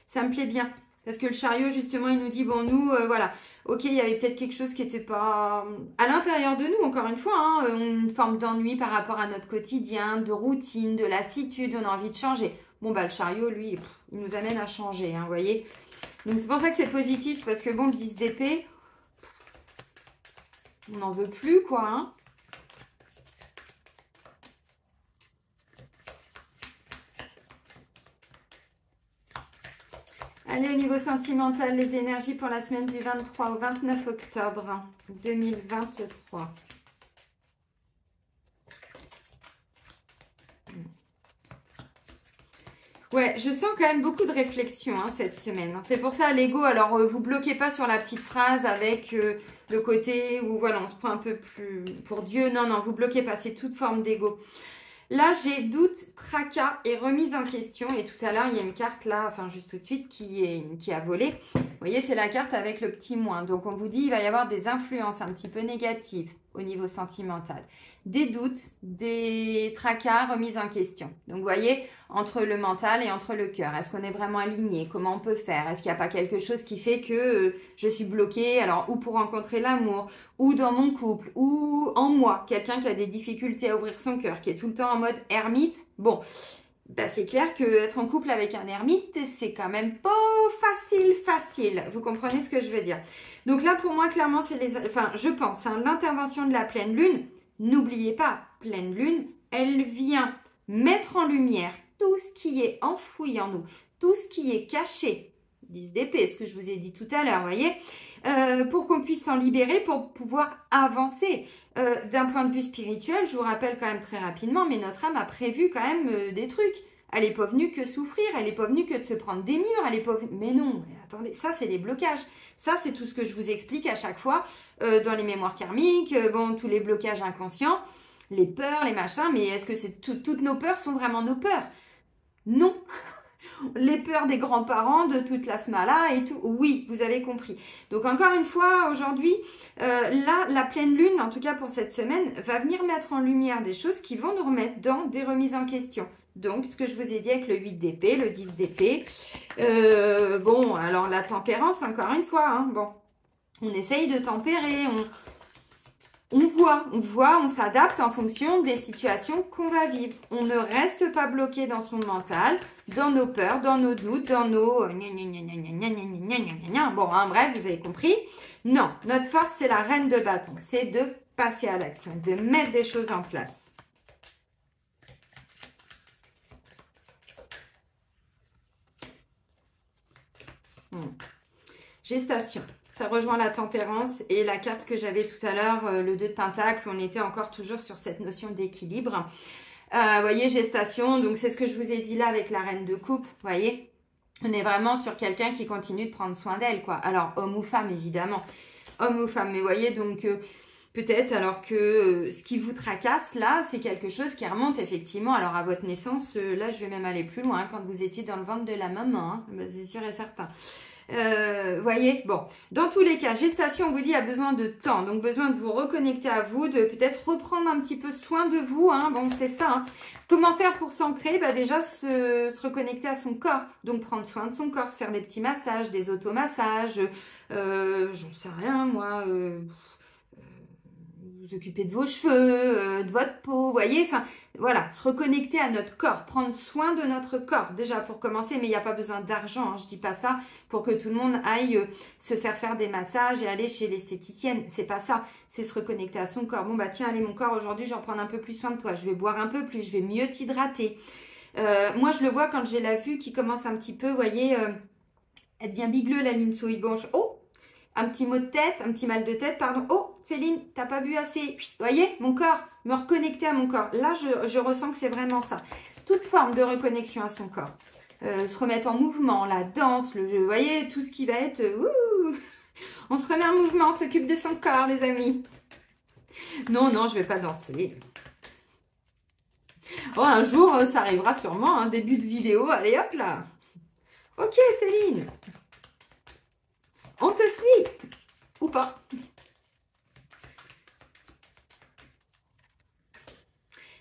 Ça me plaît bien. Parce que le chariot, justement, il nous dit, bon, nous, voilà... Ok, il y avait peut-être quelque chose qui n'était pas à l'intérieur de nous, encore une fois, une forme d'ennui par rapport à notre quotidien, de routine, de lassitude, on a envie de changer. Bon, bah le chariot, lui, il nous amène à changer, vous voyez. Donc c'est pour ça que c'est positif, parce que bon, le 10 d'épée, on n'en veut plus, quoi. Allez, au niveau sentimental, les énergies pour la semaine du 23 au 29 octobre 2023. Ouais, je sens quand même beaucoup de réflexion cette semaine. C'est pour ça, l'ego, alors vous bloquez pas sur la petite phrase avec le côté où voilà, on se prend un peu plus pour Dieu. Non, non, vous bloquez pas, c'est toute forme d'ego. Là, j'ai doute, tracas et remise en question. Et tout à l'heure, il y a une carte là, enfin juste tout de suite, qui a volé. Vous voyez, c'est la carte avec le petit moins. Donc, on vous dit, il va y avoir des influences un petit peu négatives au niveau sentimental. Des doutes, des tracas, remise en question. Donc, vous voyez, entre le mental et entre le cœur. Est-ce qu'on est vraiment aligné? Comment on peut faire? Est-ce qu'il n'y a pas quelque chose qui fait que je suis bloquée? Alors, ou pour rencontrer l'amour, ou dans mon couple, ou en moi, quelqu'un qui a des difficultés à ouvrir son cœur, qui est tout le temps en mode ermite. Bon, bah c'est clair qu'être en couple avec un ermite, c'est quand même pas facile. Vous comprenez ce que je veux dire? Donc là, pour moi, clairement, c'est je pense, l'intervention de la pleine lune. N'oubliez pas, pleine lune, elle vient mettre en lumière tout ce qui est enfoui en nous, tout ce qui est caché. 10 d'épée, ce que je vous ai dit tout à l'heure, vous voyez, pour qu'on puisse s'en libérer, pour pouvoir avancer. D'un point de vue spirituel, je vous rappelle quand même très rapidement, mais notre âme a prévu quand même des trucs. Elle n'est pas venue que souffrir, elle n'est pas venue que de se prendre des murs, elle n'est pas venue... Mais non, attendez, ça c'est des blocages. Ça c'est tout ce que je vous explique à chaque fois dans les mémoires karmiques, bon, tous les blocages inconscients, les peurs, les machins, mais est-ce que toutes nos peurs sont vraiment nos peurs? Non. Les peurs des grands-parents, de toute la smala et tout. Oui, vous avez compris. Donc encore une fois, aujourd'hui, là, la pleine lune, en tout cas pour cette semaine, va venir mettre en lumière des choses qui vont nous remettre dans des remises en question. Donc, ce que je vous ai dit avec le 8 d'épée, le 10 d'épée. Bon, alors la tempérance, encore une fois, bon, on essaye de tempérer, on voit, on s'adapte en fonction des situations qu'on va vivre. On ne reste pas bloqué dans son mental, dans nos peurs, dans nos doutes, dans nos... Bon, bref, vous avez compris. Non, notre force, c'est la reine de bâton. C'est de passer à l'action, de mettre des choses en place. Gestation. Ça rejoint la tempérance et la carte que j'avais tout à l'heure, le 2 de pentacle, on était encore toujours sur cette notion d'équilibre. Vous voyez, gestation, donc c'est ce que je vous ai dit là avec la reine de coupe, vous voyez. On est vraiment sur quelqu'un qui continue de prendre soin d'elle, quoi. Alors, homme ou femme, évidemment. Homme ou femme, mais voyez, donc... peut-être alors que ce qui vous tracasse là, c'est quelque chose qui remonte effectivement alors à votre naissance. Là, je vais même aller plus loin, quand vous étiez dans le ventre de la maman, hein, c'est sûr et certain. Voyez, bon, dans tous les cas, gestation, on vous dit, a besoin de temps, donc besoin de vous reconnecter à vous, de peut-être reprendre un petit peu soin de vous, hein, bon, c'est ça, hein. Comment faire pour s'ancrer? Bah déjà, se reconnecter à son corps, donc prendre soin de son corps, se faire des petits massages, des automassages, j'en sais rien, moi... vous occuper de vos cheveux, de votre peau, vous voyez, enfin, voilà, se reconnecter à notre corps, prendre soin de notre corps, déjà pour commencer, mais il n'y a pas besoin d'argent, hein, je dis pas ça pour que tout le monde aille se faire des massages et aller chez l'esthéticienne, c'est pas ça, c'est se reconnecter à son corps. Bon bah tiens, allez mon corps, aujourd'hui je vais en prendre un peu plus soin de toi, je vais boire un peu plus, je vais mieux t'hydrater. Moi je le vois quand j'ai la vue qui commence un petit peu, vous voyez, elle devient bigleux la ligne souille, bon, oh, un petit mot de tête, un petit mal de tête, pardon. Oh, Céline, t'as pas bu assez. Vous voyez, mon corps, me reconnecter à mon corps. Là, je ressens que c'est vraiment ça. Toute forme de reconnexion à son corps. Se remettre en mouvement, la danse, le jeu. Vous voyez, tout ce qui va être... on se remet en mouvement, on s'occupe de son corps, les amis. Non, non, je vais pas danser. Oh, un jour, ça arrivera sûrement, un début de vidéo. Allez, hop là. Ok, Céline. On te suit ou pas?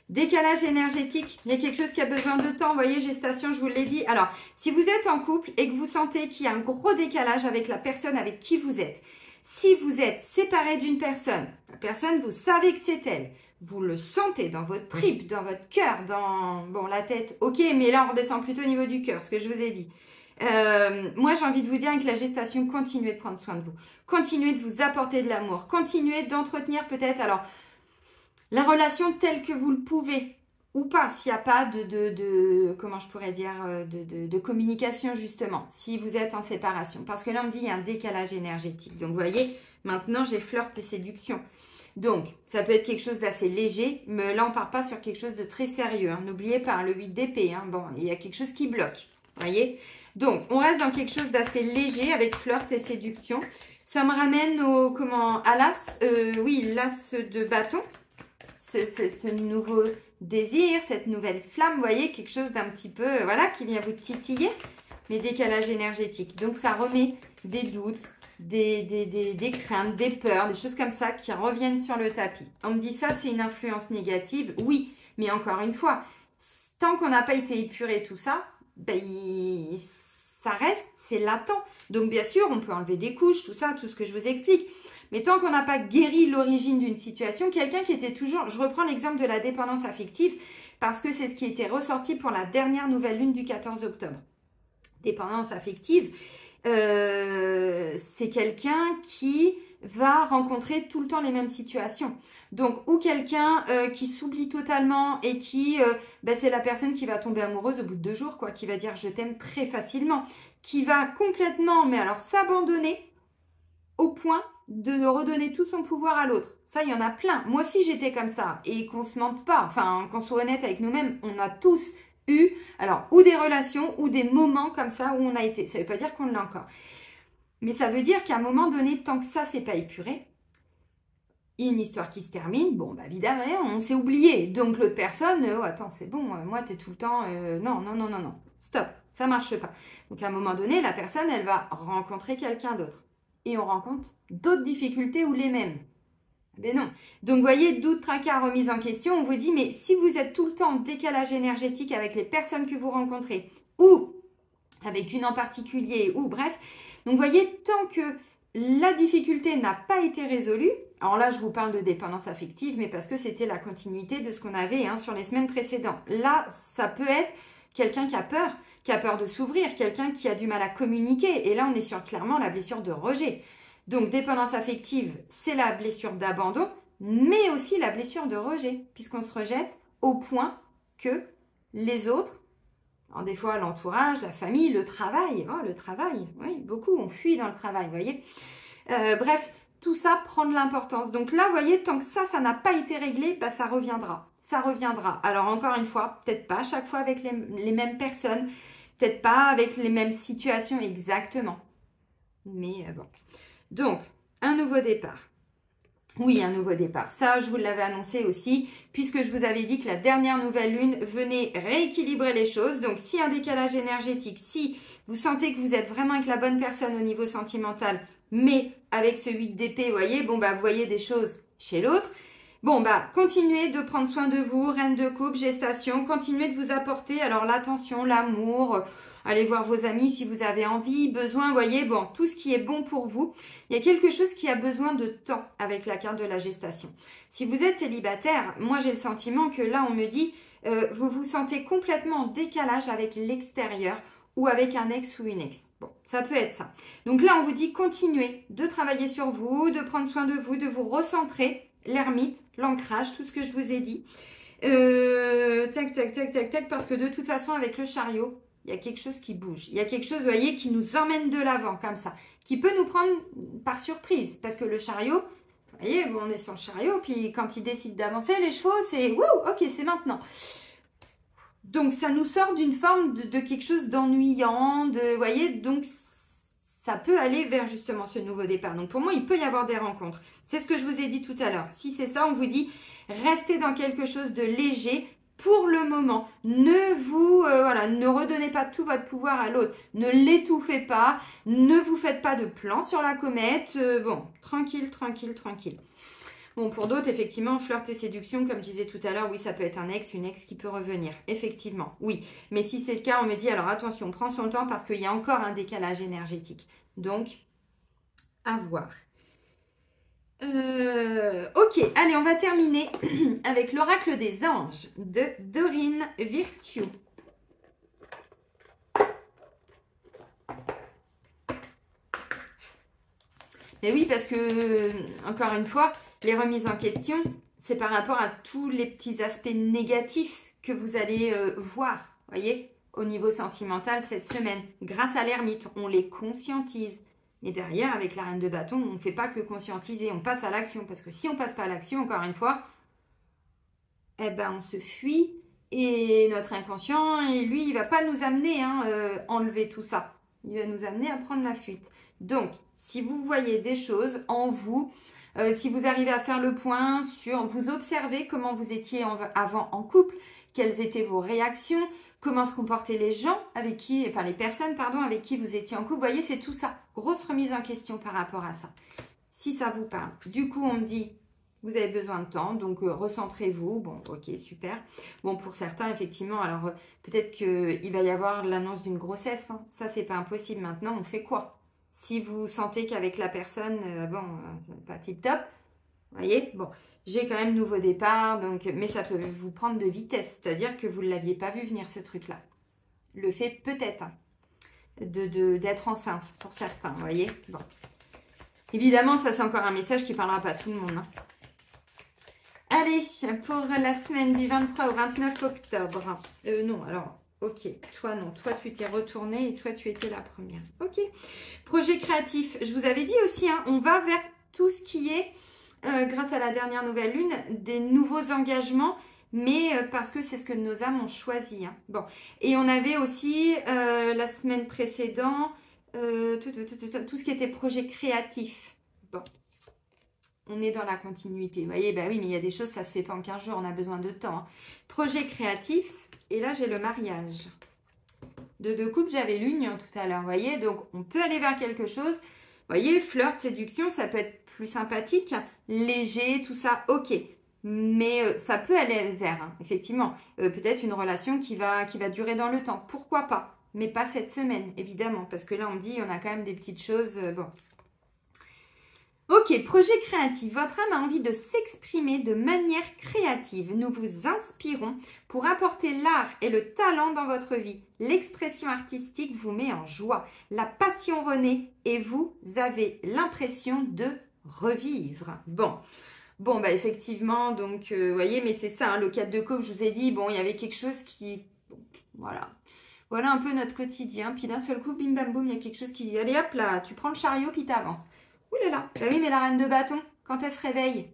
Décalage énergétique, il y a quelque chose qui a besoin de temps, vous voyez, gestation, je vous l'ai dit. Alors, si vous êtes en couple et que vous sentez qu'il y a un gros décalage avec la personne avec qui vous êtes, si vous êtes séparé d'une personne, la personne, vous savez que c'est elle, vous le sentez dans votre tripes, dans votre cœur, dans bon, la tête, ok, mais là, on redescend plutôt au niveau du cœur, ce que je vous ai dit. Moi, j'ai envie de vous dire avec la gestation, continuez de prendre soin de vous. Continuez de vous apporter de l'amour. Continuez d'entretenir peut-être, alors, la relation telle que vous le pouvez ou pas, s'il n'y a pas comment je pourrais dire, de communication justement, si vous êtes en séparation. Parce que là, on me dit, il y a un décalage énergétique. Donc, vous voyez, maintenant, j'ai flirt et séduction. Donc, ça peut être quelque chose d'assez léger, mais là, on ne part pas sur quelque chose de très sérieux. Hein. N'oubliez pas, hein, le 8 d'épée, hein, bon, il y a quelque chose qui bloque. Vous voyez? Donc, on reste dans quelque chose d'assez léger avec flirt et séduction. Ça me ramène à l'as, oui, l'as de bâton. Ce nouveau désir, cette nouvelle flamme, vous voyez, quelque chose d'un petit peu, voilà, qui vient vous titiller, mais décalage énergétique. Donc, ça remet des doutes, des craintes, des peurs, des choses comme ça qui reviennent sur le tapis. On me dit ça, c'est une influence négative. Oui, mais encore une fois, tant qu'on n'a pas été épuré tout ça, ben, ça reste, c'est latent. Donc, bien sûr, on peut enlever des couches, tout ça, tout ce que je vous explique. Mais tant qu'on n'a pas guéri l'origine d'une situation, quelqu'un qui était toujours... Je reprends l'exemple de la dépendance affective parce que c'est ce qui était ressorti pour la dernière nouvelle lune du 14 octobre. Dépendance affective, c'est quelqu'un qui va rencontrer tout le temps les mêmes situations. Donc, ou quelqu'un qui s'oublie totalement et qui... c'est la personne qui va tomber amoureuse au bout de 2 jours, quoi, qui va dire « je t'aime » très facilement, qui va complètement, mais alors s'abandonner au point de redonner tout son pouvoir à l'autre. Ça, il y en a plein. Moi aussi, j'étais comme ça. Et qu'on se mente pas, enfin, qu'on soit honnête avec nous-mêmes, on a tous eu, alors, ou des relations, ou des moments comme ça où on a été. Ça ne veut pas dire qu'on l'a encore. Mais ça veut dire qu'à un moment donné, tant que ça, c'est pas épuré, une histoire qui se termine, bon, bah, évidemment, on s'est oublié. Donc, l'autre personne, oh, attends, c'est bon, moi, t'es tout le temps, non, non, non, non, non, stop, ça marche pas. Donc, à un moment donné, la personne, elle va rencontrer quelqu'un d'autre. Et on rencontre d'autres difficultés ou les mêmes. Mais non. Donc, vous voyez, doute, tracas, remise en question, on vous dit, mais si vous êtes tout le temps en décalage énergétique avec les personnes que vous rencontrez, ou avec une en particulier, ou bref, donc, vous voyez, tant que la difficulté n'a pas été résolue, alors là, je vous parle de dépendance affective, mais parce que c'était la continuité de ce qu'on avait sur les semaines précédentes. Là, ça peut être quelqu'un qui a peur de s'ouvrir, quelqu'un qui a du mal à communiquer. Et là, on est sur clairement la blessure de rejet. Donc, dépendance affective, c'est la blessure d'abandon, mais aussi la blessure de rejet, puisqu'on se rejette au point que les autres, alors des fois l'entourage, la famille, le travail, oui, beaucoup, on fuit dans le travail, vous voyez. Bref, tout ça prend de l'importance. Donc là, vous voyez, tant que ça n'a pas été réglé, bah, ça reviendra. Ça reviendra. Alors, encore une fois, peut-être pas à chaque fois avec les mêmes personnes, Peut-être pas avec les mêmes situations exactement. Mais bon. Donc, un nouveau départ. Oui, un nouveau départ. Ça, je vous l'avais annoncé aussi, puisque je vous avais dit que la dernière nouvelle lune venait rééquilibrer les choses. Donc, si un décalage énergétique, si vous sentez que vous êtes vraiment avec la bonne personne au niveau sentimental, mais avec ce 8 d'épée, vous voyez, bon, bah, vous voyez des choses chez l'autre. Bon, bah, continuez de prendre soin de vous, reine de coupe, gestation, continuez de vous apporter, alors l'attention, l'amour, allez voir vos amis si vous avez envie, besoin, voyez, bon, tout ce qui est bon pour vous. Il y a quelque chose qui a besoin de temps avec la carte de la gestation. Si vous êtes célibataire, moi j'ai le sentiment que là on me dit, vous vous sentez complètement en décalage avec l'extérieur ou avec un ex ou une ex. Bon, ça peut être ça. Donc là on vous dit continuez de travailler sur vous, de prendre soin de vous recentrer. L'ermite, l'ancrage, tout ce que je vous ai dit. Tac, tac, tac, tac, tac, parce que de toute façon, avec le chariot, il y a quelque chose qui bouge. Il y a quelque chose, vous voyez, qui nous emmène de l'avant, comme ça, qui peut nous prendre par surprise. Parce que le chariot, vous voyez, bon, on est sur le chariot, puis quand il décide d'avancer, les chevaux, c'est « Wouh, ok, c'est maintenant ». Donc, ça nous sort d'une forme de quelque chose d'ennuyant, vous voyez, donc ça peut aller vers justement ce nouveau départ. Donc, pour moi, il peut y avoir des rencontres. C'est ce que je vous ai dit tout à l'heure. Si c'est ça, on vous dit, restez dans quelque chose de léger pour le moment. Ne vous, ne redonnez pas tout votre pouvoir à l'autre. Ne l'étouffez pas. Ne vous faites pas de plan sur la comète. Bon, tranquille, tranquille, tranquille. Bon, pour d'autres, effectivement, flirt et séduction, comme je disais tout à l'heure, oui, ça peut être un ex, une ex qui peut revenir. Effectivement, oui. Mais si c'est le cas, on me dit, alors attention, prends son temps parce qu'il y a encore un décalage énergétique. Donc, à voir. Ok, allez, on va terminer avec l'oracle des anges de Dorine Virtue. Et oui, parce que, encore une fois, les remises en question, c'est par rapport à tous les petits aspects négatifs que vous allez voir, voyez, au niveau sentimental cette semaine. Grâce à l'ermite, on les conscientise. Et derrière, avec la reine de bâton, on ne fait pas que conscientiser, on passe à l'action. Parce que si on ne passe pas à l'action, encore une fois, eh ben, on se fuit. Et notre inconscient, et lui, il ne va pas nous amener enlever tout ça. Il va nous amener à prendre la fuite. Donc, si vous voyez des choses en vous, si vous arrivez à faire le point sur, vous observez comment vous étiez avant en couple, quelles étaient vos réactions, comment se comportaient les gens avec qui, enfin les personnes, pardon, avec qui vous étiez en couple. Vous voyez, c'est tout ça. Grosse remise en question par rapport à ça. Si ça vous parle. Du coup, on me dit, vous avez besoin de temps, donc recentrez-vous. Bon, ok, super. Bon, pour certains, effectivement, alors peut-être qu'il va y avoir l'annonce d'une grossesse. Hein. Ça, c'est pas impossible. Maintenant, on fait quoi? Si vous sentez qu'avec la personne, c'est pas tip-top, vous voyez, bon, j'ai quand même nouveau départ, donc, mais ça peut vous prendre de vitesse, c'est-à-dire que vous ne l'aviez pas vu venir ce truc-là. Le fait peut-être d'être enceinte pour certains, vous voyez. Bon. Évidemment, ça c'est encore un message qui ne parlera pas à tout le monde. Hein. Allez, pour la semaine du 23 au 29 octobre. Non, alors, ok, toi non, toi tu t'es retournée et toi tu étais la première. Ok, projet créatif, je vous avais dit aussi, hein, on va vers tout ce qui est... grâce à la dernière nouvelle lune, des nouveaux engagements, mais parce que c'est ce que nos âmes ont choisi. Hein. Bon. Et on avait aussi, la semaine précédente, tout ce qui était projet créatif. Bon. On est dans la continuité. Vous voyez, bah oui, mais il y a des choses, ça ne se fait pas en 15 jours, on a besoin de temps. Hein. Projet créatif, et là, j'ai le mariage. De deux couples, j'avais l'union tout à l'heure, vous voyez, donc on peut aller vers quelque chose. Vous voyez, flirt, séduction, ça peut être plus sympathique, léger, tout ça, ok. Mais ça peut aller vers, hein, effectivement, peut-être une relation qui va durer dans le temps. Pourquoi pas? Mais pas cette semaine, évidemment, parce que là, on dit, on a quand même des petites choses, bon. Ok, projet créatif. Votre âme a envie de s'exprimer de manière créative. Nous vous inspirons pour apporter l'art et le talent dans votre vie. L'expression artistique vous met en joie. La passion renaît et vous avez l'impression de revivre. Bon, bah effectivement, donc, vous voyez, mais c'est ça, hein, le 4 de coupe, je vous ai dit, bon, il y avait quelque chose qui... Bon, voilà. Voilà un peu notre quotidien. Puis d'un seul coup, bim bam boum, il y a quelque chose qui dit, allez hop là, tu prends le chariot puis t'avances. Ouh là là, bah oui, mais la reine de bâton, quand elle se réveille,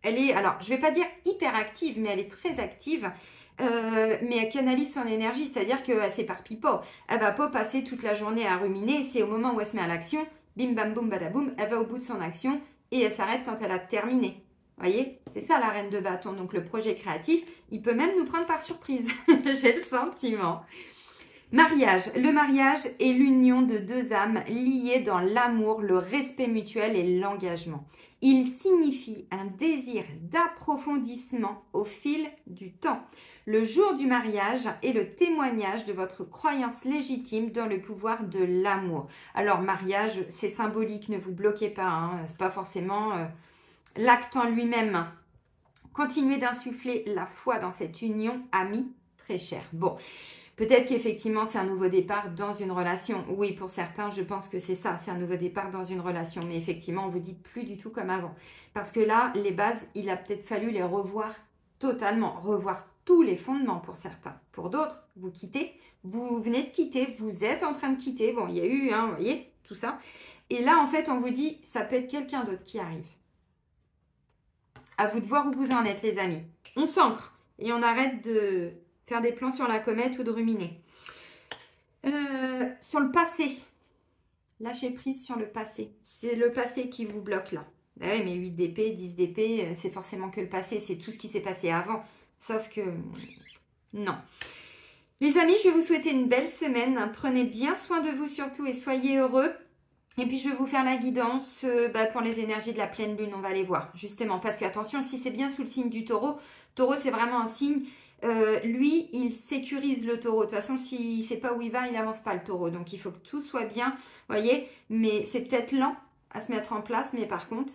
elle est, alors, je ne vais pas dire hyper active, mais elle est très active. mais elle canalise son énergie, c'est-à-dire qu'elle s'éparpille pas. Elle va pas passer toute la journée à ruminer, c'est au moment où elle se met à l'action, bim bam boum badaboum, elle va au bout de son action et elle s'arrête quand elle a terminé. Voyez, c'est ça la reine de bâton. Donc le projet créatif, il peut même nous prendre par surprise. J'ai le sentiment. Mariage. Le mariage est l'union de deux âmes liées dans l'amour, le respect mutuel et l'engagement. Il signifie un désir d'approfondissement au fil du temps. Le jour du mariage est le témoignage de votre croyance légitime dans le pouvoir de l'amour. Alors mariage, c'est symbolique, ne vous bloquez pas, hein, c'est pas forcément l'acte en lui-même. Continuez d'insuffler la foi dans cette union, amis très chers. Bon. Peut-être qu'effectivement, c'est un nouveau départ dans une relation. Oui, pour certains, je pense que c'est ça. C'est un nouveau départ dans une relation. Mais effectivement, on vous dit plus du tout comme avant. Parce que là, les bases, il a peut-être fallu les revoir totalement. Revoir tous les fondements pour certains. Pour d'autres, vous quittez. Vous venez de quitter. Vous êtes en train de quitter. Bon, il y a eu, vous voyez, tout ça. Et là, en fait, on vous dit, ça peut être quelqu'un d'autre qui arrive. À vous de voir où vous en êtes, les amis. On s'ancre et on arrête de faire des plans sur la comète ou de ruminer. Sur le passé, lâchez prise sur le passé. C'est le passé qui vous bloque là. Ben oui, mais 8 d'épée, 10 d'épée, c'est forcément que le passé. C'est tout ce qui s'est passé avant. Sauf que non. Les amis, je vais vous souhaiter une belle semaine. Prenez bien soin de vous surtout et soyez heureux. Et puis, je vais vous faire la guidance pour les énergies de la pleine lune. On va les voir, justement. Parce que, attention, si c'est bien sous le signe du taureau, taureau, c'est vraiment un signe... lui, il sécurise le taureau. De toute façon, s'il ne sait pas où il va, il n'avance pas le taureau. Donc, il faut que tout soit bien, voyez. Mais c'est peut-être lent à se mettre en place. Mais par contre,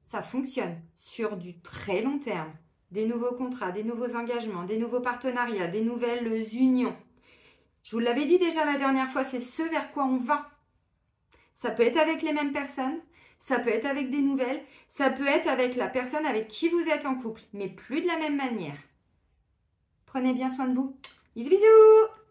ça fonctionne sur du très long terme. Des nouveaux contrats, des nouveaux engagements, des nouveaux partenariats, des nouvelles unions. Je vous l'avais dit déjà la dernière fois, c'est ce vers quoi on va. Ça peut être avec les mêmes personnes. Ça peut être avec des nouvelles. Ça peut être avec la personne avec qui vous êtes en couple. Mais plus de la même manière. Prenez bien soin de vous. Bisous, bisous!